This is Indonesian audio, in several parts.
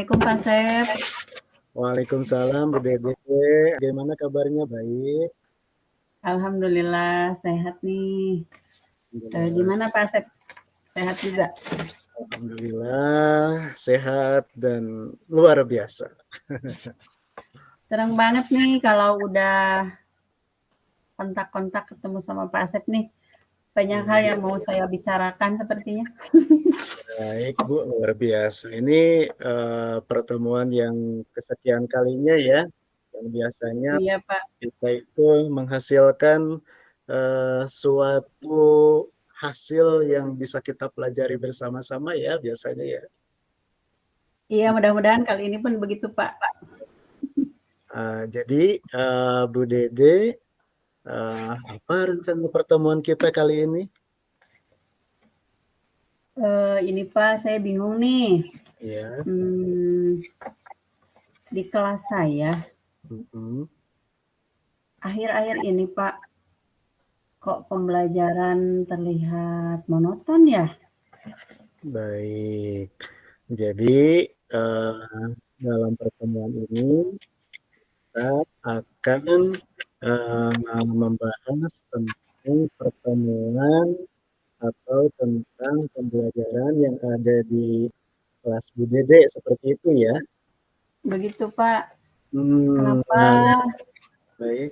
Assalamualaikum Pak Sep. Waalaikumsalam Bu Dede. Bagaimana kabarnya? Baik. Alhamdulillah sehat nih. Alhamdulillah. Gimana Pak Sep? Sehat juga? Alhamdulillah sehat dan luar biasa. Senang banget nih kalau udah kontak-kontak ketemu sama Pak Sep nih. Banyak hal yang mau saya bicarakan sepertinya. Baik Bu, luar biasa. Ini pertemuan yang kesekian kalinya ya. Yang biasanya Iya Pak. kita itu menghasilkan suatu hasil yang bisa kita pelajari bersama-sama ya biasanya ya. Iya mudah-mudahan kali ini pun begitu Pak. Jadi Bu Dede, apa rencana pertemuan kita kali ini? Ini Pak saya bingung nih. Ya. Di kelas saya akhir-akhir ini Pak, kok pembelajaran terlihat monoton ya? Baik. Jadi dalam pertemuan ini kita akan membahas tentang pertemuan atau tentang pembelajaran yang ada di kelas Bu Dede seperti itu ya. Begitu Pak. Kenapa? Baik.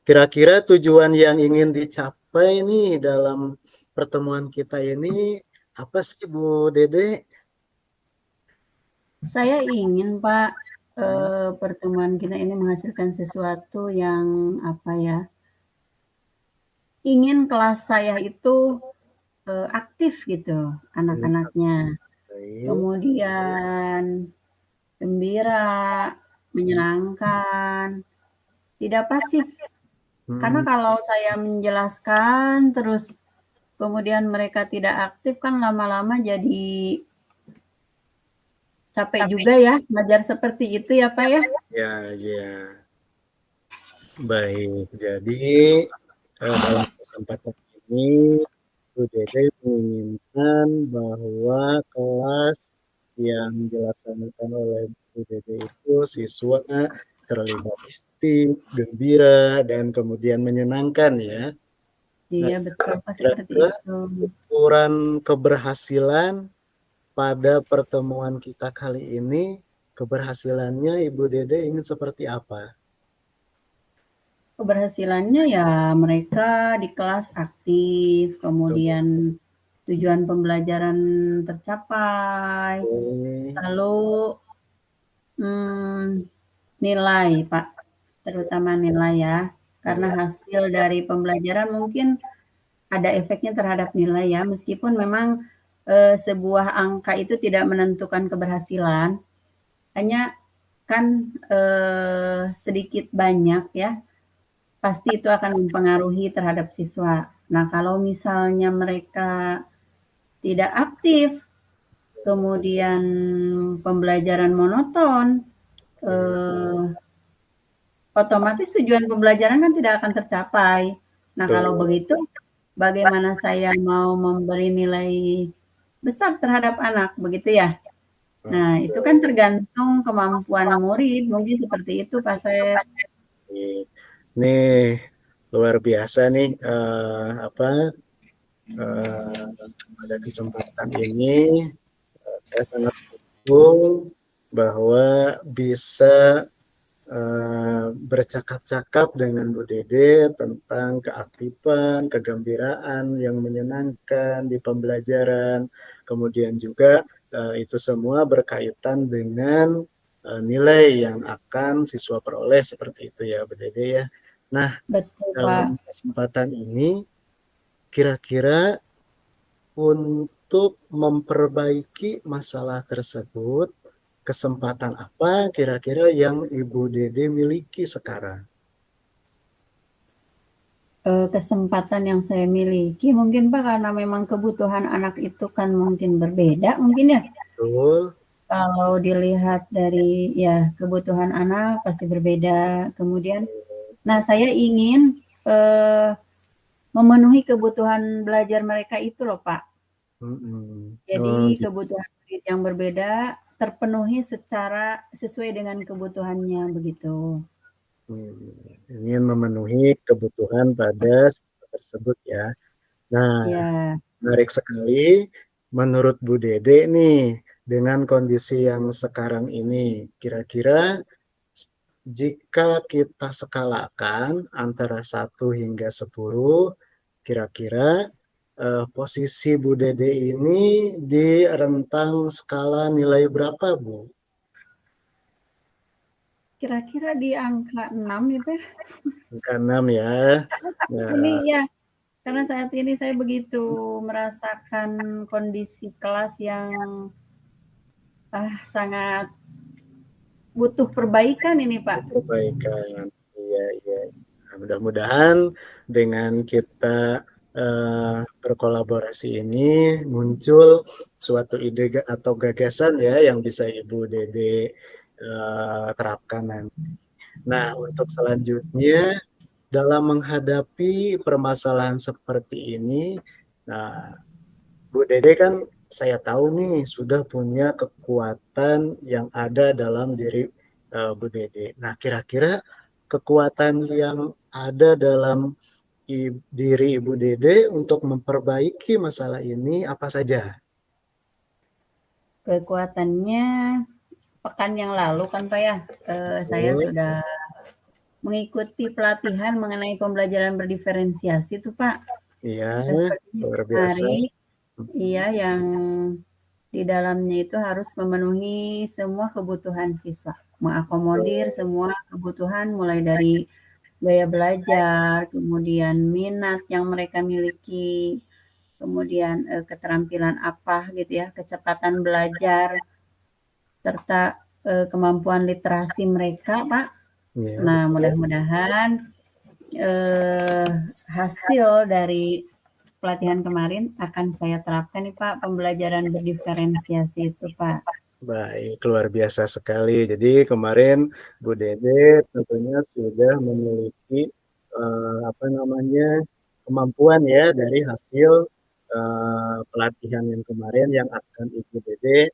Kira-kira tujuan yang ingin dicapai nih dalam pertemuan kita ini apa sih Bu Dede? Saya ingin Pak, pertemuan kita ini menghasilkan sesuatu yang apa ya, ingin kelas saya itu aktif gitu anak-anaknya. Baik. Kemudian gembira, menyenangkan, tidak pasif. Karena kalau saya menjelaskan terus kemudian mereka tidak aktif kan lama-lama jadi capek juga ya belajar seperti itu ya Pak ya. Ya. Baik, jadi dalam kesempatan ini Bu Dede menginginkan bahwa kelas yang dilaksanakan oleh Bu Dede itu siswa terlibat aktif, gembira, dan kemudian menyenangkan ya. Iya betul Pak, seperti Kira-kira itu. ukuran keberhasilan pada pertemuan kita kali ini, keberhasilannya Ibu Dede ingin seperti apa? Keberhasilannya ya mereka di kelas aktif, kemudian tujuan pembelajaran tercapai, lalu nilai Pak, terutama nilai ya, karena hasil dari pembelajaran mungkin ada efeknya terhadap nilai ya, meskipun memang sebuah angka itu tidak menentukan keberhasilan, hanya kan sedikit banyak ya, pasti itu akan mempengaruhi terhadap siswa. Nah, kalau misalnya mereka tidak aktif, kemudian pembelajaran monoton, otomatis tujuan pembelajaran kan tidak akan tercapai. Nah, kalau begitu, bagaimana saya mau memberi nilai besar terhadap anak, begitu ya? Nah, itu kan tergantung kemampuan murid, mungkin seperti itu, Pak Sep. Nih luar biasa nih pada kesempatan ini saya sangat mendukung bahwa bisa bercakap-cakap dengan Bu Dede tentang keaktifan, kegembiraan yang menyenangkan di pembelajaran, kemudian juga itu semua berkaitan dengan nilai yang akan siswa peroleh seperti itu ya Bu Dede ya. Nah, betul, dalam Pak. kesempatan ini kira-kira untuk memperbaiki masalah tersebut, kesempatan apa kira-kira yang Ibu Dede miliki sekarang? Kesempatan yang saya miliki mungkin Pak karena memang kebutuhan anak itu kan mungkin berbeda mungkin ya. Betul. Kalau dilihat dari ya kebutuhan anak pasti berbeda. Kemudian, nah saya ingin memenuhi kebutuhan belajar mereka itu loh Pak. Jadi kebutuhan yang berbeda, terpenuhi secara sesuai dengan kebutuhannya begitu. Ingin memenuhi kebutuhan pada siswa tersebut ya. Nah, Ya, menarik sekali. Menurut Bu Dede nih, dengan kondisi yang sekarang ini, kira-kira jika kita skalakan antara 1 hingga 10, kira-kira posisi Bu Dede ini di rentang skala nilai berapa, Bu? kira-kira di angka 6 ya, Pak. Angka 6 ya. Ini Nah, ya, karena saat ini saya begitu merasakan kondisi kelas yang sangat butuh perbaikan ini, Pak. perbaikan. Iya, iya. Nah, mudah-mudahan dengan kita berkolaborasi ini muncul suatu ide atau gagasan ya yang bisa Ibu Dede terapkan nanti. Nah, untuk selanjutnya dalam menghadapi permasalahan seperti ini, nah Bu Dede kan saya tahu nih sudah punya kekuatan yang ada dalam diri Bu Dede. Nah, kira-kira kekuatan yang ada dalam diri Ibu Dede untuk memperbaiki masalah ini apa saja? Kekuatannya pekan yang lalu kan Pak ya, saya Betul. sudah mengikuti pelatihan mengenai pembelajaran berdiferensiasi tuh Pak. Iya, Sepertinya luar biasa. menarik, iya yang di dalamnya itu harus memenuhi semua kebutuhan siswa, mengakomodir semua kebutuhan mulai dari gaya belajar, kemudian minat yang mereka miliki, kemudian keterampilan apa gitu ya, kecepatan belajar, serta kemampuan literasi mereka, Pak. Iya, Nah, betul. mudah-mudahan eh, hasil dari pelatihan kemarin akan saya terapkan nih Pak, pembelajaran berdiferensiasi itu Pak. Baik, luar biasa sekali. Jadi kemarin Bu Dede tentunya sudah memiliki apa namanya kemampuan ya dari hasil pelatihan yang kemarin yang akan Ibu Dede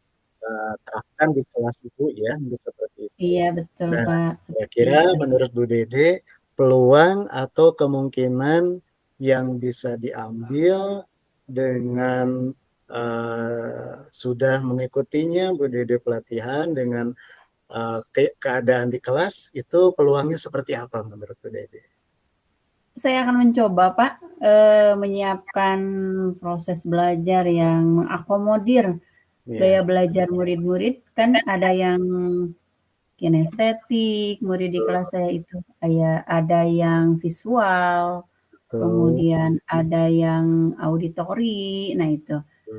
terapkan di kelas Ibu ya, seperti itu. Iya betul Nah, Pak, seperti kira-kira itu. menurut Bu Dede peluang atau kemungkinan yang bisa diambil dengan sudah mengikutinya Bu Dede pelatihan dengan keadaan di kelas itu peluangnya seperti apa menurut Bu Dede? Saya akan mencoba Pak menyiapkan proses belajar yang mengakomodir gaya Ya, belajar murid-murid kan ada yang kinestetik, murid di kelas betul, saya itu kayak ada yang visual, betul, kemudian ada yang auditori, nah itu.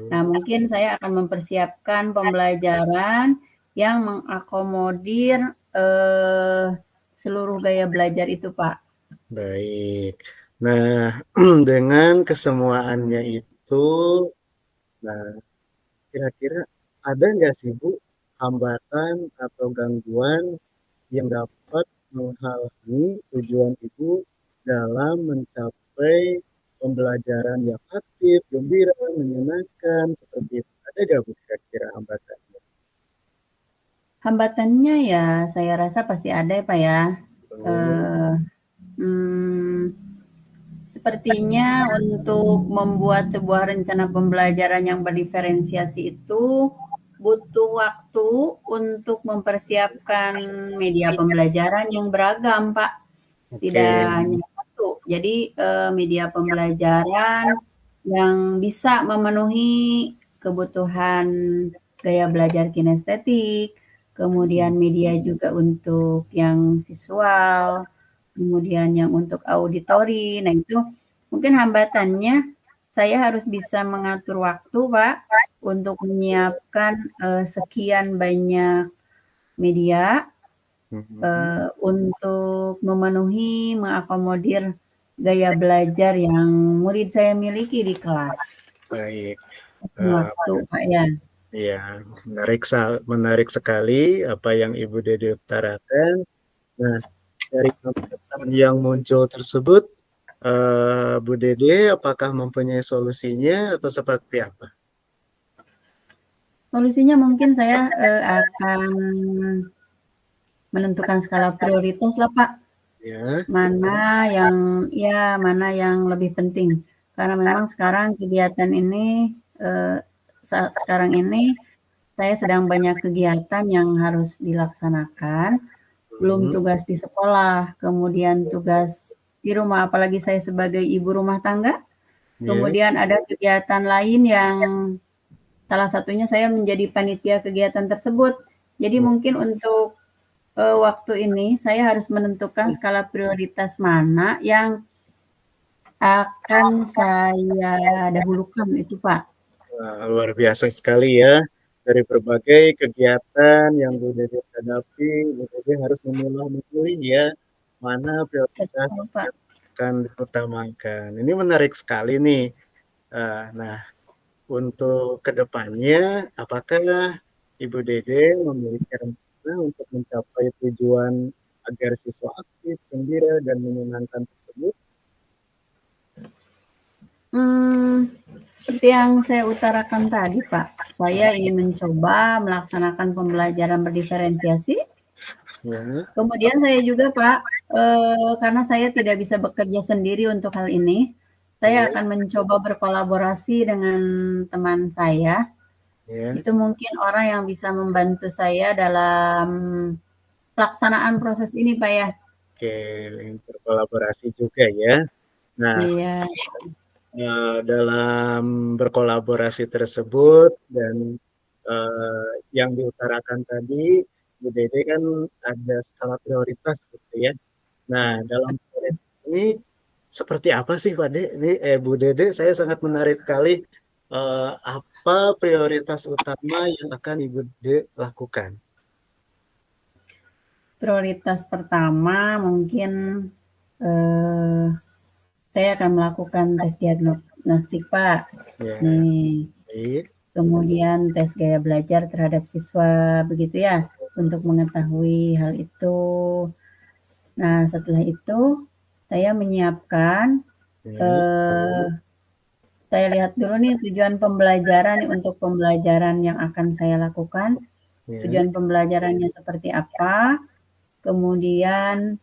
Nah, betul. mungkin saya akan mempersiapkan pembelajaran yang mengakomodir eh, seluruh gaya belajar itu, Pak. Baik. Nah, dengan kesemuaannya itu, nah kira-kira ada nggak sih Bu hambatan atau gangguan yang dapat menghalangi tujuan Ibu dalam mencapai pembelajaran yang aktif, gembira, menyenangkan, seperti itu? Ada nggak Bu kira-kira hambatannya? Hambatannya ya saya rasa pasti ada ya, Pak ya. Betul. Eh, hmm, Sepertinya untuk membuat sebuah rencana pembelajaran yang berdiferensiasi itu butuh waktu untuk mempersiapkan media pembelajaran yang beragam, Pak. Oke, Tidak hanya satu. Jadi media pembelajaran yang bisa memenuhi kebutuhan gaya belajar kinestetik, kemudian media juga untuk yang visual, kemudian yang untuk auditori. Nah, itu mungkin hambatannya saya harus bisa mengatur waktu, Pak, untuk menyiapkan sekian banyak media mhm, untuk memenuhi, mengakomodir gaya belajar yang murid saya miliki di kelas. baik. Eh, Waktu, Pak, ya. ya, menarik sekali apa yang Ibu Dede utarakan. Nah, dari hambatan yang muncul tersebut, Bu Dede apakah mempunyai solusinya atau seperti apa? Solusinya mungkin saya akan menentukan skala prioritas lah Pak. Ya, Mana yang lebih penting. Karena memang sekarang kegiatan ini saat sekarang ini saya sedang banyak kegiatan yang harus dilaksanakan, belum mhm, tugas di sekolah, kemudian tugas di rumah, apalagi saya sebagai ibu rumah tangga, ya, kemudian ada kegiatan lain yang salah satunya saya menjadi panitia kegiatan tersebut. Jadi mungkin untuk waktu ini saya harus menentukan skala prioritas mana yang akan saya dahulukan itu, Pak. wah, luar biasa sekali ya. Dari berbagai kegiatan yang Bu Dede hadapi, Bu Dede harus memilah-milih ya, mana prioritas Betul, Pak. yang akan diutamakan. Ini menarik sekali nih. Nah, untuk kedepannya, apakah Ibu Dede memiliki rencana untuk mencapai tujuan agar siswa aktif, gembira, dan menyenangkan tersebut? Hmm, seperti yang saya utarakan tadi, Pak, saya ingin mencoba melaksanakan pembelajaran berdiferensiasi. Ya, Kemudian saya juga, Pak, karena saya tidak bisa bekerja sendiri untuk hal ini, saya ya, akan mencoba berkolaborasi dengan teman saya. ya. Itu mungkin orang yang bisa membantu saya dalam pelaksanaan proses ini, Pak, ya. Oke, berkolaborasi juga ya. Nah, Iya, dalam berkolaborasi tersebut dan yang diutarakan tadi, Bu Dede kan ada skala prioritas gitu ya. Nah, dalam prioritas ini seperti apa sih Pak De? Ini Bu Dede, saya sangat menarik sekali apa prioritas utama yang akan Ibu Dede lakukan. prioritas pertama mungkin, eee, saya akan melakukan tes diagnostik, Pak. Ya, Nih, baik. kemudian tes gaya belajar terhadap siswa, begitu ya, untuk mengetahui hal itu. Nah, setelah itu saya menyiapkan, Ya, eee, saya lihat dulu nih tujuan pembelajaran nih untuk pembelajaran yang akan saya lakukan, ya, tujuan pembelajarannya seperti apa, kemudian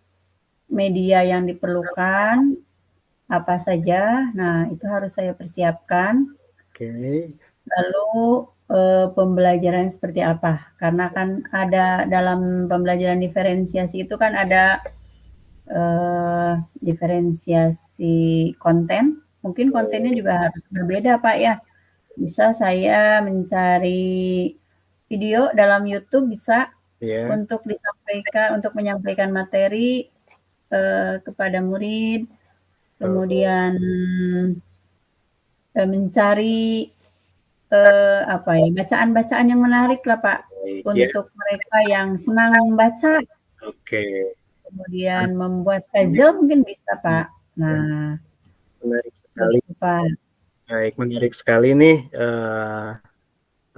media yang diperlukan apa saja. Nah, itu harus saya persiapkan. oke. Lalu, pembelajarannya seperti apa, karena kan ada dalam pembelajaran diferensiasi itu kan ada, eee, diferensiasi konten, mungkin kontennya Betul. juga harus berbeda, Pak, ya. Bisa saya mencari video dalam YouTube bisa Ya, untuk menyampaikan materi, kepada murid, betul. kemudian, mencari apa ya, bacaan-bacaan yang menarik lah, Pak, Baik, ya, untuk mereka yang senang membaca, oke. kemudian membuat puzzle mungkin bisa, Pak. Ya, Nah, menarik sekali. begitu, Pak. Baik, menarik sekali nih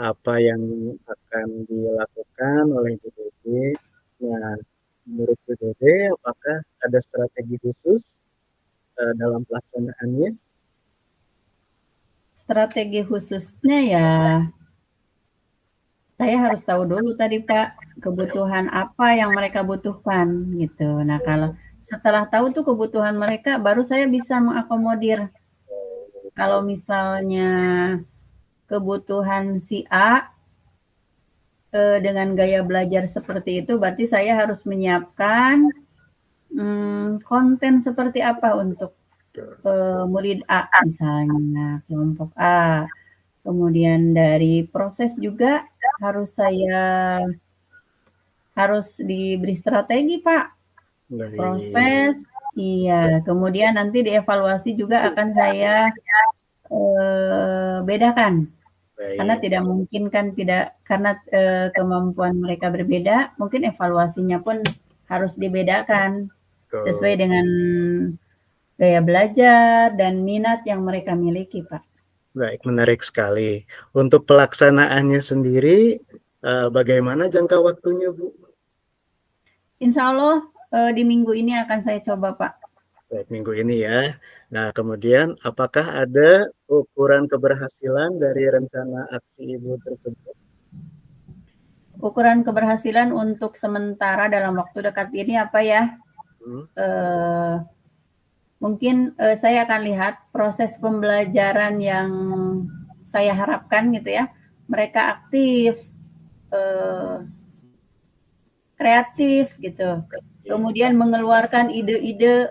apa yang akan dilakukan oleh BPD. Nah, menurut BPD, apakah ada strategi khusus dalam pelaksanaannya? Strategi khususnya ya, saya harus tahu dulu tadi, Pak, kebutuhan apa yang mereka butuhkan, gitu. Nah, kalau setelah tahu tuh kebutuhan mereka, baru saya bisa mengakomodir. Kalau misalnya kebutuhan si A dengan gaya belajar seperti itu, berarti saya harus menyiapkan konten seperti apa untuk murid A misalnya, kelompok A. Kemudian dari proses juga harus saya harus diberi strategi, Pak. Baik, Proses, iya. Kemudian nanti dievaluasi juga akan saya bedakan. Karena baik, tidak mungkin kan tidak karena, kemampuan mereka berbeda, mungkin evaluasinya pun harus dibedakan, sesuai betul. dengan gaya belajar dan minat yang mereka miliki, Pak. Baik, menarik sekali. Untuk pelaksanaannya sendiri, bagaimana jangka waktunya, Bu? Insya Allah, di minggu ini akan saya coba, Pak. Baik, minggu ini ya. Nah, kemudian apakah ada ukuran keberhasilan dari rencana aksi Ibu tersebut? ukuran keberhasilan untuk sementara dalam waktu dekat ini apa ya? Mungkin saya akan lihat proses pembelajaran yang saya harapkan gitu ya. Mereka aktif, kreatif gitu. Kemudian mengeluarkan ide-ide,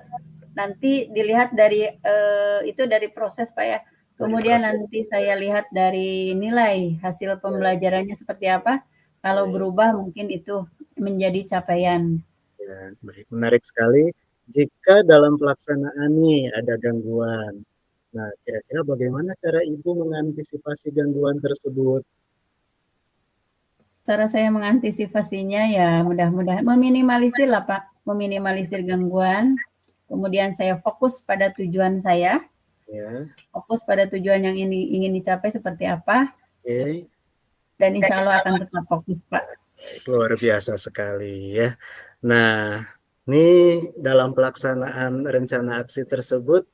nanti dilihat dari itu dari proses Pak ya. Kemudian nanti saya lihat dari nilai hasil pembelajarannya seperti apa. Kalau berubah mungkin itu menjadi capaian. Ya, baik. Menarik sekali. Jika dalam pelaksanaan nih ada gangguan, nah kira-kira bagaimana cara Ibu mengantisipasi gangguan tersebut? Cara saya mengantisipasinya ya mudah-mudahan meminimalisir lah Pak, meminimalisir gangguan. Kemudian saya fokus pada tujuan saya, Ya, fokus pada tujuan yang ini ingin dicapai seperti apa, oke. dan insya Allah akan tetap fokus Pak. Luar biasa sekali ya. Nah, ini dalam pelaksanaan rencana aksi tersebut,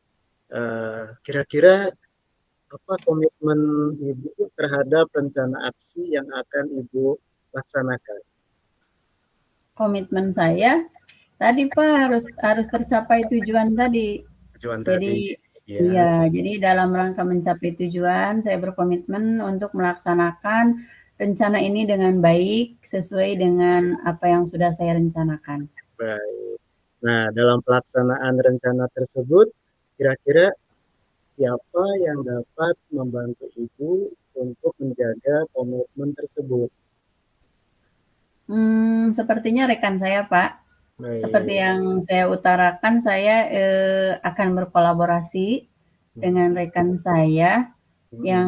kira-kira apa komitmen Ibu terhadap rencana aksi yang akan Ibu laksanakan? Komitmen saya tadi Pak harus tercapai tujuan tadi. Tujuan tadi, Jadi ya. iya, jadi dalam rangka mencapai tujuan saya berkomitmen untuk melaksanakan rencana ini dengan baik sesuai dengan apa yang sudah saya rencanakan. Baik. Nah, dalam pelaksanaan rencana tersebut, kira-kira siapa yang dapat membantu Ibu untuk menjaga komitmen tersebut? Sepertinya rekan saya, Pak. Seperti Baik. yang saya utarakan, saya akan berkolaborasi dengan rekan saya yang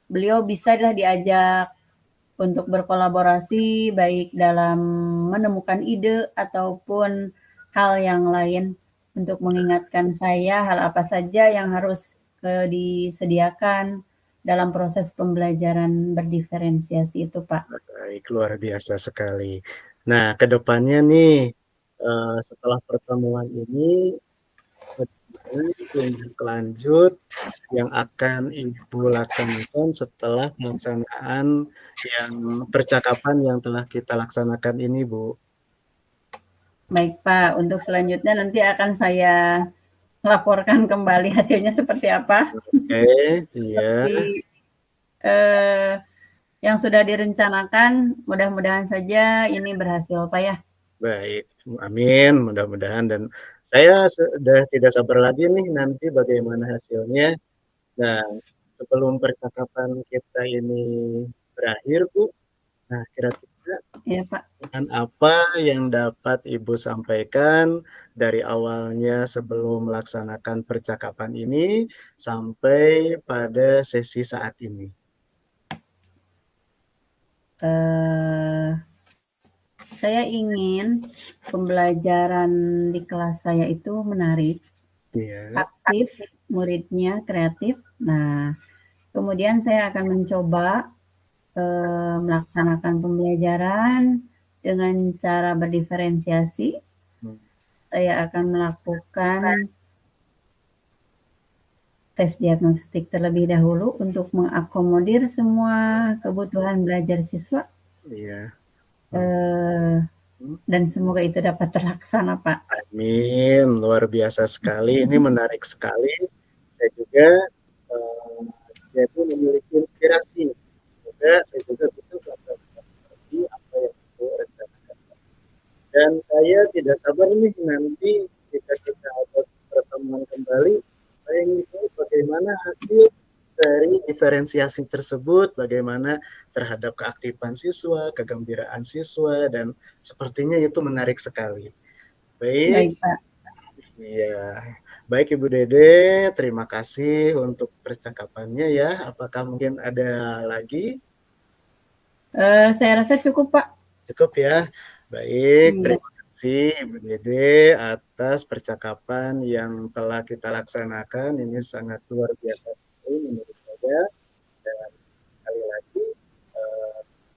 beliau bisa diajak untuk berkolaborasi baik dalam menemukan ide ataupun hal yang lain untuk mengingatkan saya hal apa saja yang harus disediakan dalam proses pembelajaran berdiferensiasi itu, Pak. Baik, luar biasa sekali. Nah, ke depannya nih, setelah pertemuan ini, bagaimana tindak lanjut yang akan Ibu laksanakan setelah pelaksanaan yang percakapan yang telah kita laksanakan ini, Bu? Baik, Pak. Untuk selanjutnya nanti akan saya laporkan kembali hasilnya seperti apa. Oke, iya. Tapi eh, yang sudah direncanakan mudah-mudahan saja ini berhasil, Pak ya. Baik, amin, mudah-mudahan dan saya sudah tidak sabar lagi nih nanti bagaimana hasilnya. Nah, sebelum percakapan kita ini berakhir, Bu, nah kira-kira Iya, Pak. dengan apa yang dapat Ibu sampaikan dari awalnya sebelum melaksanakan percakapan ini sampai pada sesi saat ini? Eh, saya ingin pembelajaran di kelas saya itu menarik, Iya. aktif, muridnya kreatif. Nah, kemudian saya akan mencoba melaksanakan pembelajaran dengan cara berdiferensiasi. Saya akan melakukan tes diagnostik terlebih dahulu untuk mengakomodir semua kebutuhan belajar siswa. Iya. Dan semoga itu dapat terlaksana, Pak. Amin, luar biasa sekali. Ini menarik sekali. Saya juga jadi memiliki inspirasi. Semoga saya juga bisa melaksanakan seperti apa yang Ibu rencanakan. Dan saya tidak sabar nih nanti jika kita ada pertemuan kembali, saya ingin tahu bagaimana hasil dari diferensiasi tersebut, bagaimana terhadap keaktifan siswa, kegembiraan siswa, dan sepertinya itu menarik sekali. Baik, Baik, Pak. iya. Baik Ibu Dede, terima kasih untuk percakapannya ya. Apakah mungkin ada lagi? Saya rasa cukup, Pak. Cukup ya. Baik, Iya. terima kasih Ibu Dede atas percakapan yang telah kita laksanakan. Ini sangat luar biasa sekali menurut saya. Dan sekali lagi,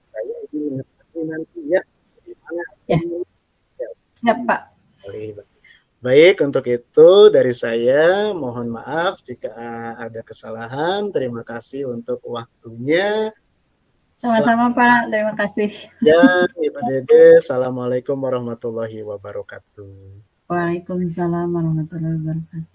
saya ingin mengetahui nanti ya, bagaimana Ya, hasilnya. Ya, siap, Pak. baik, untuk itu dari saya mohon maaf jika ada kesalahan. Terima kasih untuk waktunya. Sama-sama Pak, terima kasih. Ya, Ibu Dede, Assalamualaikum warahmatullahi wabarakatuh. Waalaikumsalam warahmatullahi wabarakatuh.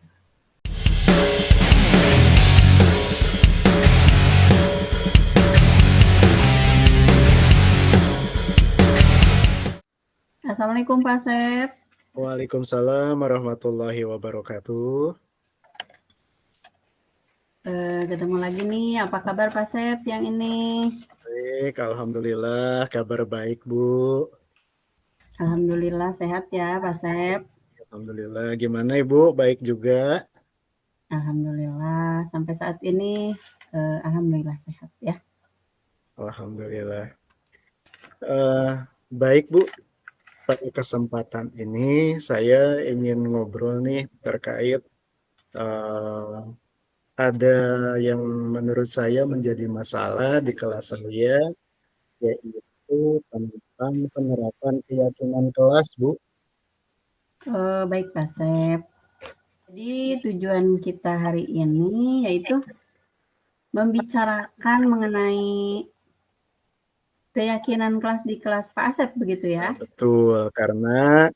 Assalamualaikum Pak Sep. Waalaikumsalam warahmatullahi wabarakatuh. Ketemu lagi nih, apa kabar Pak Sep siang ini? Baik, alhamdulillah, kabar baik, Bu. Alhamdulillah sehat ya Pak Sep. Alhamdulillah, gimana Ibu? Baik juga? Alhamdulillah sampai saat ini alhamdulillah sehat ya. Alhamdulillah. Baik, Bu. Pada kesempatan ini saya ingin ngobrol nih terkait uh, ada yang menurut saya menjadi masalah di kelas saya, yaitu tentang penerapan keyakinan kelas, Bu. Baik Pak Sep. Jadi tujuan kita hari ini yaitu membicarakan mengenai keyakinan kelas di kelas Pak Asep begitu ya? Betul, karena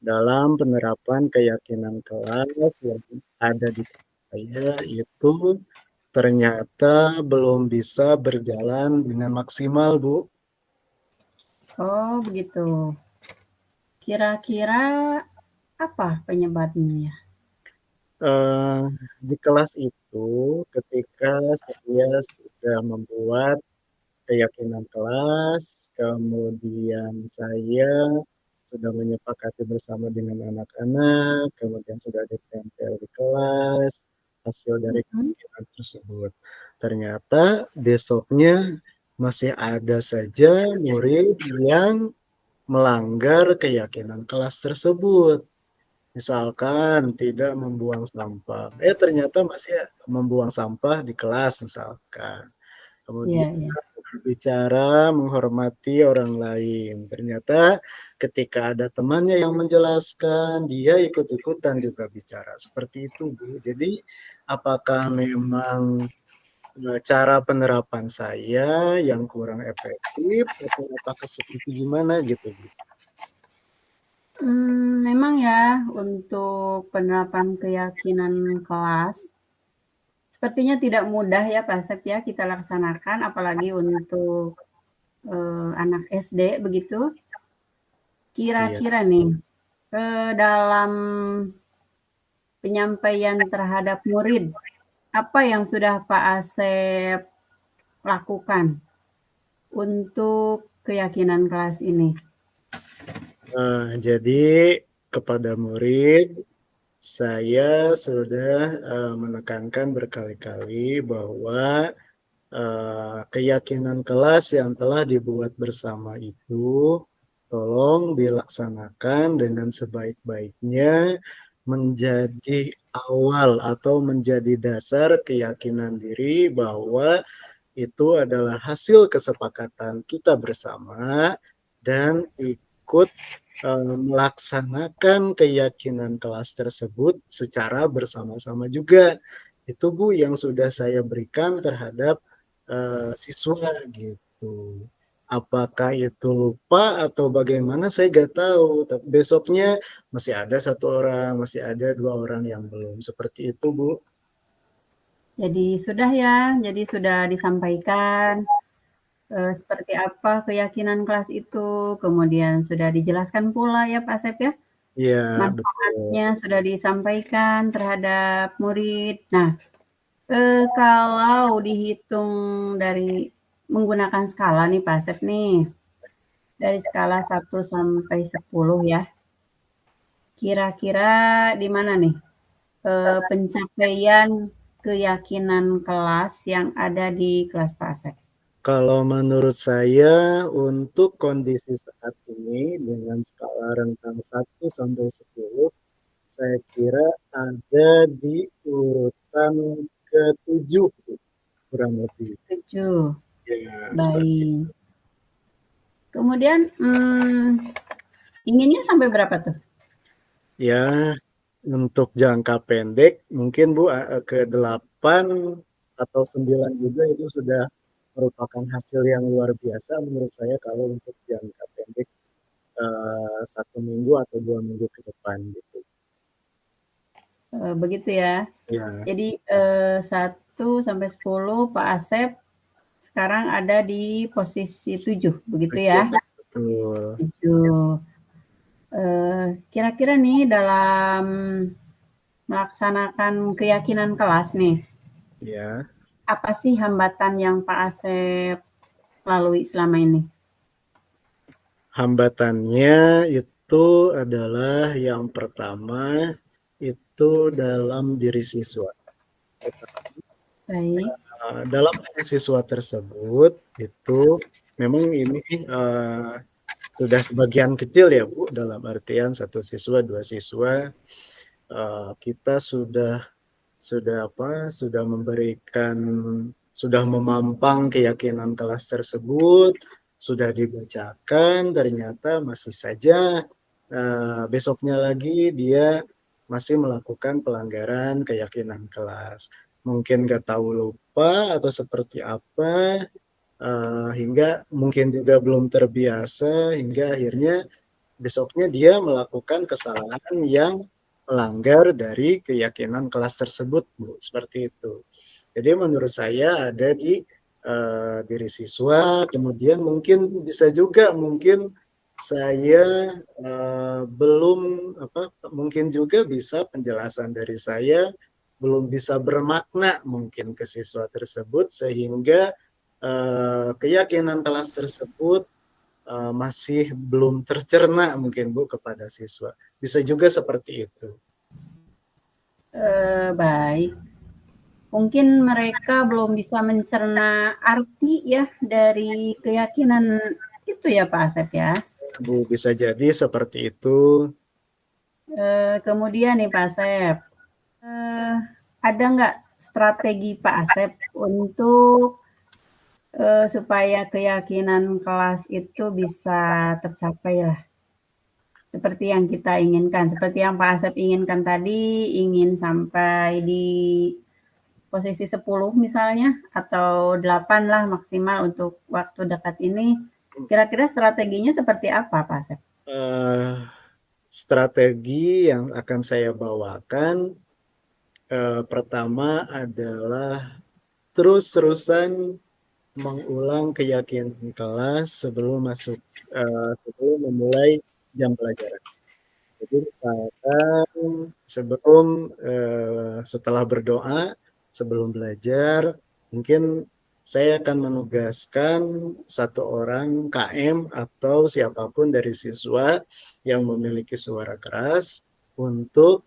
dalam penerapan keyakinan kelas yang ada di saya itu ternyata belum bisa berjalan dengan maksimal, Bu. Oh begitu. Kira-kira apa penyebabnya ya? Di kelas itu ketika saya sudah membuat keyakinan kelas, kemudian saya sudah menyepakati bersama dengan anak-anak, kemudian sudah ditempel di kelas, hasil dari keyakinan tersebut. Ternyata besoknya masih ada saja murid yang melanggar keyakinan kelas tersebut. Misalkan tidak membuang sampah. Ternyata masih membuang sampah di kelas misalkan. Kemudian Iya, iya. bicara menghormati orang lain. Ternyata ketika ada temannya yang menjelaskan, dia ikut-ikutan juga bicara. Seperti itu, Bu. Jadi apakah memang cara penerapan saya yang kurang efektif atau apakah seperti gimana gitu, Bu? Memang ya untuk penerapan keyakinan kelas sepertinya tidak mudah ya Pak Sep ya kita laksanakan apalagi untuk anak SD begitu. Iya. Kira-kira nih dalam penyampaian terhadap murid apa yang sudah Pak Asep lakukan untuk keyakinan kelas ini? Jadi kepada murid saya sudah menekankan berkali-kali bahwa keyakinan kelas yang telah dibuat bersama itu tolong dilaksanakan dengan sebaik-baiknya menjadi awal atau menjadi dasar keyakinan diri bahwa itu adalah hasil kesepakatan kita bersama dan ikut melaksanakan keyakinan kelas tersebut secara bersama-sama juga. Itu Bu yang sudah saya berikan terhadap siswa gitu. Apakah itu lupa atau bagaimana saya nggak tahu. Tapi besoknya masih ada satu orang, masih ada dua orang yang belum. Seperti itu Bu. Jadi sudah ya, jadi sudah disampaikan seperti apa keyakinan kelas itu, kemudian sudah dijelaskan pula ya Pak Asep ya, Iya, betul. manfaatnya sudah disampaikan terhadap murid. Nah, kalau dihitung dari menggunakan skala nih Pak Asep nih, dari skala 1 sampai 10 ya, kira-kira di mana nih pencapaian keyakinan kelas yang ada di kelas Pak Asep? Kalau menurut saya untuk kondisi saat ini dengan skala rentang 1 sampai 10, saya kira ada di urutan ke-7 kurang lebih. 7. Ya, seperti itu. Baik. Kemudian inginnya sampai berapa tuh? Ya, untuk jangka pendek mungkin Bu ke 8 atau 9 juga itu sudah merupakan hasil yang luar biasa menurut saya kalau untuk jangka pendek 1 minggu atau 2 minggu ke depan gitu. Begitu ya. Ya, Jadi 1 sampai 10 Pak Asep sekarang ada di posisi 7, begitu betul, ya? betul. 7. Kira-kira nih dalam melaksanakan keyakinan kelas nih, Ya, apa sih hambatan yang Pak Asep lalui selama ini? hambatannya itu adalah yang pertama itu dalam diri siswa. Baik. Dalam diri siswa tersebut itu memang ini sudah sebagian kecil ya Bu, dalam artian satu siswa, dua siswa, kita sudah memberikan, sudah memampang keyakinan kelas tersebut, sudah dibacakan, ternyata masih saja besoknya lagi dia masih melakukan pelanggaran keyakinan kelas. Mungkin nggak tahu lupa atau seperti apa, hingga mungkin juga belum terbiasa, hingga akhirnya besoknya dia melakukan kesalahan yang melanggar dari keyakinan kelas tersebut, Bu, seperti itu. Jadi menurut saya ada di diri siswa, kemudian mungkin bisa juga mungkin saya belum apa, mungkin juga bisa penjelasan dari saya belum bisa bermakna mungkin ke siswa tersebut sehingga keyakinan kelas tersebut masih belum tercerna mungkin Bu kepada siswa. Bisa juga seperti itu. Baik. Mungkin mereka belum bisa mencerna arti ya dari keyakinan itu ya Pak Asep ya. Bu, bisa jadi seperti itu. Kemudian nih Pak Asep, eh, ada nggak strategi Pak Asep untuk supaya keyakinan kelas itu bisa tercapai lah seperti yang kita inginkan, seperti yang Pak Asep inginkan tadi, ingin sampai di posisi 10 misalnya, atau 8 lah maksimal untuk waktu dekat ini. Kira-kira strateginya seperti apa Pak Asep? Eh, Strategi yang akan saya bawakan pertama adalah terus-terusan mengulang keyakinan kelas sebelum masuk sebelum memulai jam pelajaran. Jadi misalkan sebelum setelah berdoa, sebelum belajar, mungkin saya akan menugaskan satu orang KM atau siapapun dari siswa yang memiliki suara keras untuk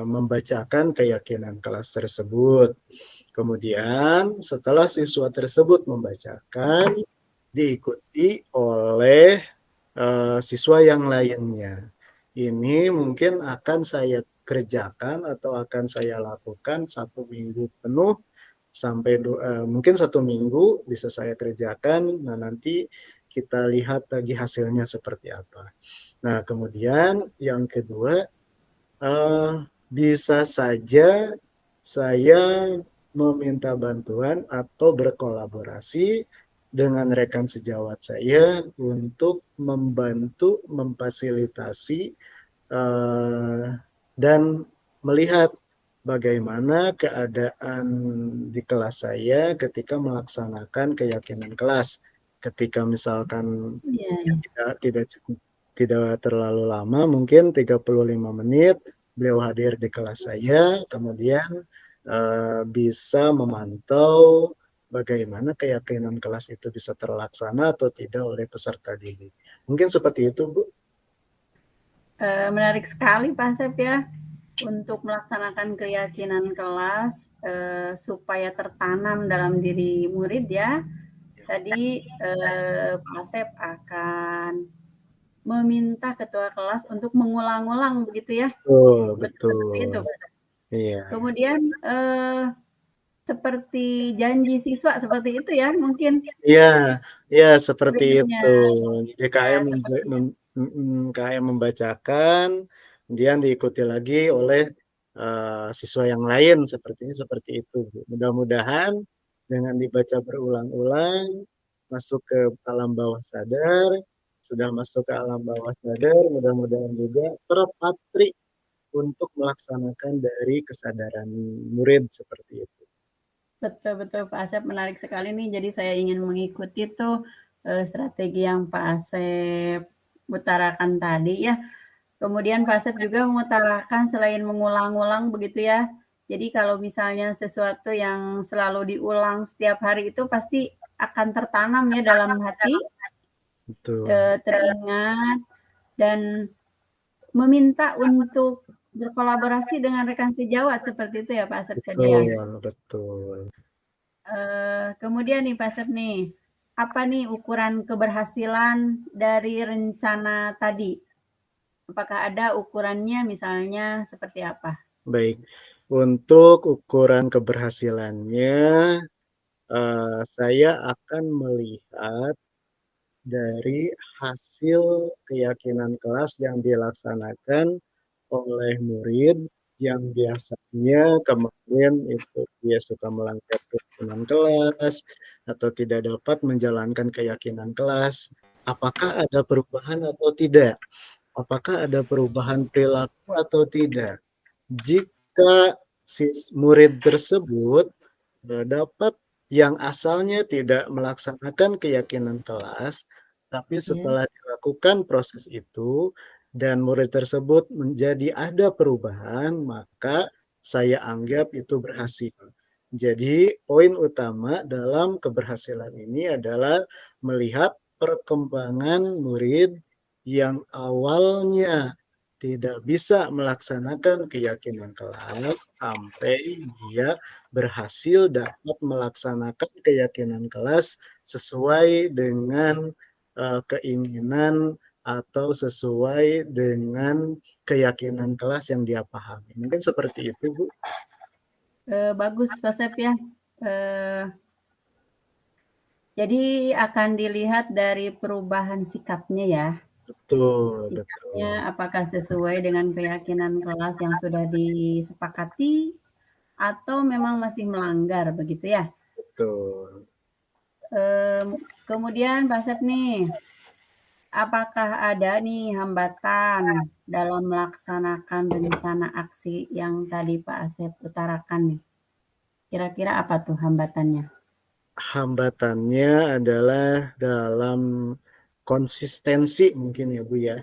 membacakan keyakinan kelas tersebut. Kemudian setelah siswa tersebut membacakan, diikuti oleh siswa yang lainnya. Ini mungkin akan saya kerjakan atau akan saya lakukan 1 minggu penuh sampai mungkin 1 minggu bisa saya kerjakan. Nah nanti kita lihat lagi hasilnya seperti apa. Nah kemudian yang kedua, eh, bisa saja saya meminta bantuan atau berkolaborasi dengan rekan sejawat saya untuk membantu memfasilitasi dan melihat bagaimana keadaan di kelas saya ketika melaksanakan keyakinan kelas. Ketika misalkan Iya, ya. tidak tidak cukup, tidak terlalu lama, mungkin 35 menit beliau hadir di kelas saya, kemudian bisa memantau bagaimana keyakinan kelas itu bisa terlaksana atau tidak oleh peserta didik. Mungkin seperti itu, Bu. Menarik sekali Pak Asep ya untuk melaksanakan keyakinan kelas supaya tertanam dalam diri murid ya. Tadi Pak Asep akan meminta ketua kelas untuk mengulang-ulang begitu ya. Betul, Betul seperti itu. betul. Iya. Kemudian seperti janji siswa seperti itu ya mungkin Iya, iya seperti berikutnya. itu. Jadi Ya, seperti KM membacakan, kemudian diikuti lagi oleh siswa yang lain, sepertinya seperti itu, Bu. Mudah-mudahan Dengan dibaca berulang-ulang, masuk ke alam bawah sadar, sudah masuk ke alam bawah sadar, mudah-mudahan juga terpatri untuk melaksanakan dari kesadaran murid seperti itu. Betul betul Pak Asep, menarik sekali nih. Jadi saya ingin mengikuti tuh strategi yang Pak Asep utarakan tadi ya. Kemudian Pak Asep juga mengutarakan selain mengulang-ulang begitu ya. Jadi kalau misalnya sesuatu yang selalu diulang setiap hari itu pasti akan tertanam ya dalam hati, Betul. teringat dan meminta untuk berkolaborasi dengan rekan sejawat seperti itu ya Pak Asep tadi ya. Betul, betul. Kemudian nih Pak Asep nih, apa nih ukuran keberhasilan dari rencana tadi? Apakah ada ukurannya misalnya seperti apa? Baik, untuk ukuran keberhasilannya, saya akan melihat dari hasil keyakinan kelas yang dilaksanakan oleh murid yang biasanya kemarin itu dia suka melanggar keyakinan kelas atau tidak dapat menjalankan keyakinan kelas. Apakah ada perubahan atau tidak? Apakah ada perubahan perilaku atau tidak? Jika si murid tersebut dapat yang asalnya tidak melaksanakan keyakinan kelas, tapi Ya. setelah dilakukan proses itu dan murid tersebut menjadi ada perubahan, maka saya anggap itu berhasil. Jadi, poin utama dalam keberhasilan ini adalah melihat perkembangan murid yang awalnya tidak bisa melaksanakan keyakinan kelas sampai dia berhasil dapat melaksanakan keyakinan kelas sesuai dengan keinginan atau sesuai dengan keyakinan kelas yang dia pahami. Mungkin seperti itu, Bu. Bagus Pak Sep ya. Eh, jadi akan dilihat dari perubahan sikapnya ya. Betul, Sikapnya betul, apakah sesuai dengan keyakinan kelas yang sudah disepakati atau memang masih melanggar begitu ya. betul. Eh, Kemudian Pak Sep nih, apakah ada nih hambatan dalam melaksanakan rencana aksi yang tadi Pak Asep utarakan nih? Kira-kira apa tuh hambatannya? Hambatannya adalah dalam konsistensi mungkin ya Bu ya.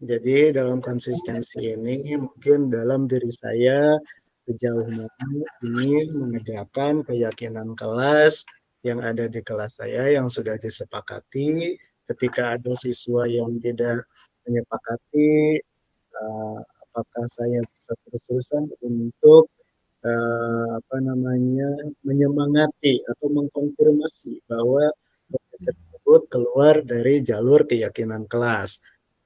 Jadi dalam konsistensi ini mungkin dalam diri saya sejauh mana ingin menegakkan keyakinan kelas yang ada di kelas saya yang sudah disepakati. Ketika ada siswa yang tidak menyepakati, apakah saya bisa terus-terusan untuk apa namanya menyemangati atau mengkonfirmasi bahwa murid tersebut keluar dari jalur keyakinan kelas.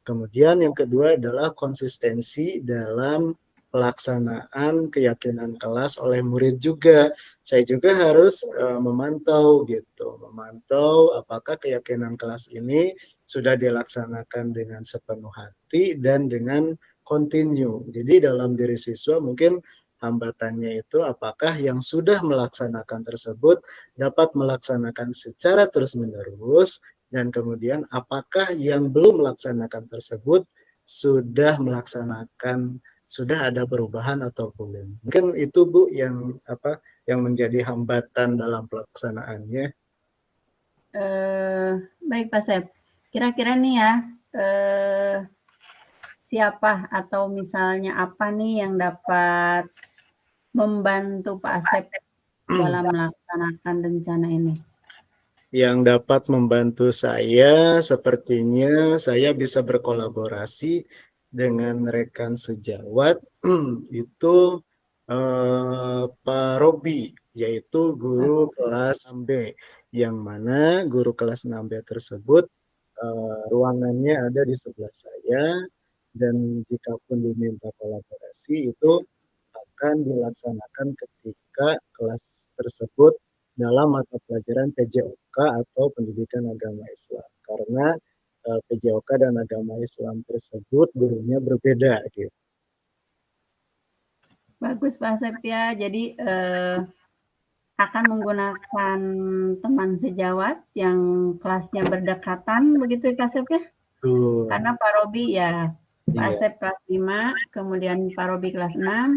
Kemudian yang kedua adalah konsistensi dalam pelaksanaan keyakinan kelas oleh murid juga. Saya juga harus memantau gitu, memantau apakah keyakinan kelas ini sudah dilaksanakan dengan sepenuh hati dan dengan kontinu. Jadi dalam diri siswa mungkin hambatannya itu apakah yang sudah melaksanakan tersebut dapat melaksanakan secara terus-menerus dan kemudian apakah yang belum melaksanakan tersebut sudah melaksanakan sudah ada perubahan atau belum. Mungkin itu Bu yang apa yang menjadi hambatan dalam pelaksanaannya. Eh, Baik Pak Sep, kira-kira nih ya, eh, siapa atau misalnya apa nih yang dapat membantu Pak Asep dalam melaksanakan rencana ini? Yang dapat membantu saya sepertinya saya bisa berkolaborasi dengan rekan sejawat itu Pak Robi yaitu guru kelas 6B yang mana guru kelas 6B tersebut ruangannya ada di sebelah saya dan jika pun diminta kolaborasi itu akan dilaksanakan ketika kelas tersebut dalam mata pelajaran PJOK atau Pendidikan Agama Islam. Karena PJOK dan Agama Islam tersebut gurunya berbeda gitu. Bagus Pak Asep ya, jadi akan menggunakan teman sejawat yang kelasnya berdekatan, begitu Kak Asep ya? Betul. Karena Pak Robi ya, Pak Iya, Asep kelas 5, kemudian Pak Robi kelas 6,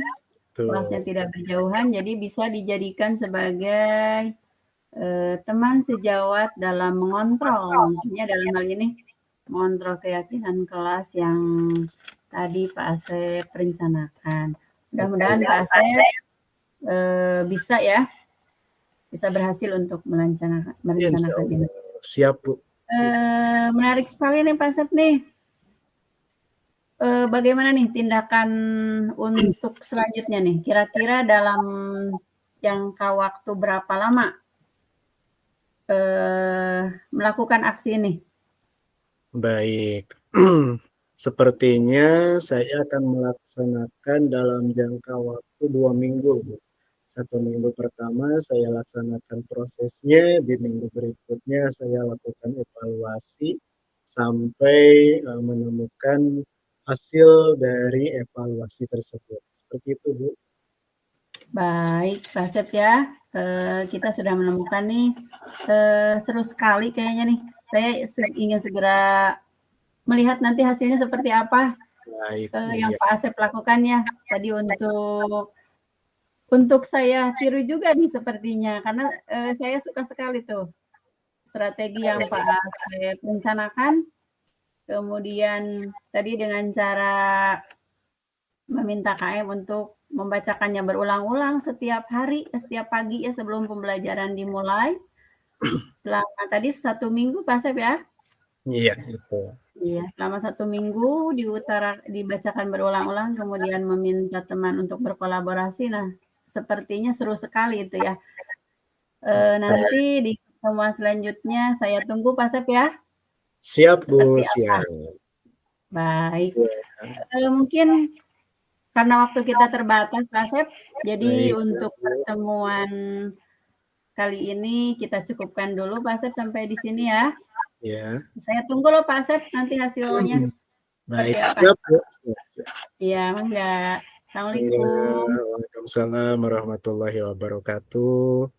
kelasnya betul. tidak berjauhan, jadi bisa dijadikan sebagai teman sejawat dalam mengontrol, maksudnya dalam hal ini mengontrol keyakinan kelas yang tadi Pak Asep rencanakan. Mudah-mudahan Betul. Pak Asep bisa ya, bisa berhasil untuk Insya merencanakan ini. Allah. Siap, Bu. Menarik sekali nih Pak Asep nih. Bagaimana nih tindakan untuk selanjutnya nih? Kira-kira dalam jangka waktu berapa lama melakukan aksi ini? Baik. Sepertinya saya akan melaksanakan dalam jangka waktu 2 minggu, Bu. 1 minggu pertama saya laksanakan prosesnya, di minggu berikutnya saya lakukan evaluasi sampai menemukan hasil dari evaluasi tersebut. Seperti itu, Bu. Baik, Pak Asep ya. Kita sudah menemukan nih, seru sekali kayaknya nih. Saya ingin segera melihat nanti hasilnya seperti apa Baik, yang iya. Pak Asep lakukan ya. Tadi untuk saya tiru juga nih sepertinya, karena saya suka sekali tuh strategi yang Pak Asep rencanakan. Kemudian tadi dengan cara meminta KM untuk membacakannya berulang-ulang setiap hari, setiap pagi ya sebelum pembelajaran dimulai. Selama tadi 1 minggu Pak Asep ya? Iya, itu. Iya, selama 1 minggu dibacakan berulang-ulang, kemudian meminta teman untuk berkolaborasi. Nah, sepertinya seru sekali itu ya. Nanti di pertemuan selanjutnya saya tunggu Pak Asep ya. Siap, Bu, Seperti apa? siap. Baik. Ya, Mungkin karena waktu kita terbatas Pak Asep, jadi baik, untuk Bu. pertemuan kali ini kita cukupkan dulu Pak Asep sampai di sini ya. Ya. Saya tunggu loh Pak Asep nanti hasilnya seperti Baik, apa. siap, Bu. Siap, siap. Iya, Mangga. Enggak. Assalamualaikum. Waalaikumsalam warahmatullahi wabarakatuh.